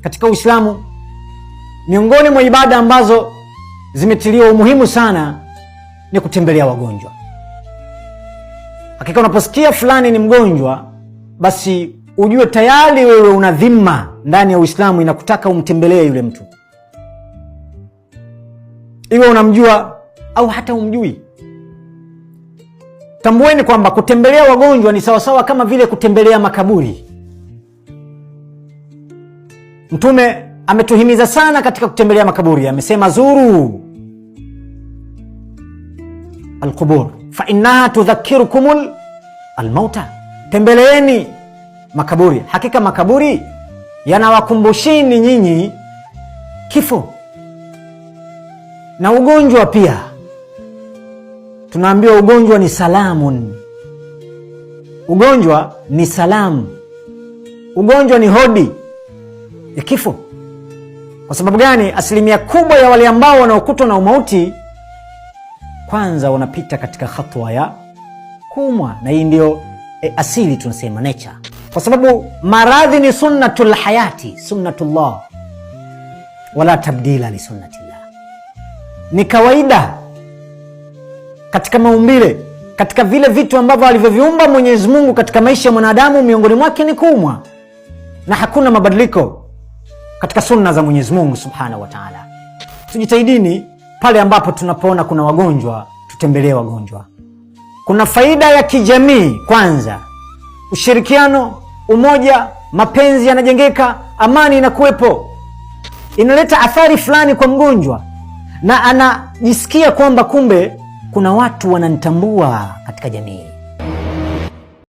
katika Uislamu, miongoni mwa ibada ambazo zimetiliwa umuhimu sana ni kutembelea wagonjwa. Hakika unaposikia fulani ni mgonjwa, basi ujue tayari wewe una dhima ndani ya Uislamu inakutaka umtembelee yule mtu, iwe unamjua au hata umjui. Tambueni kwamba kutembelea wagonjwa ni sawasawa kama vile kutembelea makaburi. Mtume ametuhimiza sana katika kutembelea makaburi. Amesema zuru alqubur fa innaha tudhakirukum almauta, tembeleeni makaburi, hakika makaburi yanawakumbushini nyinyi kifo. Na ugonjwa pia tunaambiwa ugonjwa ni salamun, ugonjwa ni salamu, ugonjwa ni hodi ya kifo. Kwa sababu gani? Asilimia kubwa ya wale ambao wanaokutwa na umauti kwanza wanapita katika hatua ya kuumwa, na hii ndio asili, tunasema nature, kwa sababu maradhi ni sunnatul hayati, sunnatullah wala tabdila li sunnatillah, ni kawaida katika maumbile, katika vile vitu ambavyo alivyoviumba Mwenyezi Mungu katika maisha ya mwanadamu, miongoni mwake ni kuumwa, na hakuna mabadiliko katika sunna za Mwenyezi Mungu Subhanahu wa Ta'ala. Tujitahidini pale ambapo tunapoona kuna wagonjwa, tutembelee wagonjwa. Kuna faida ya kijamii kwanza, ushirikiano, umoja, mapenzi yanajengeka, amani inakuwepo, inaleta athari fulani kwa mgonjwa, na anajisikia kwamba kumbe kuna watu wananitambua katika jamii.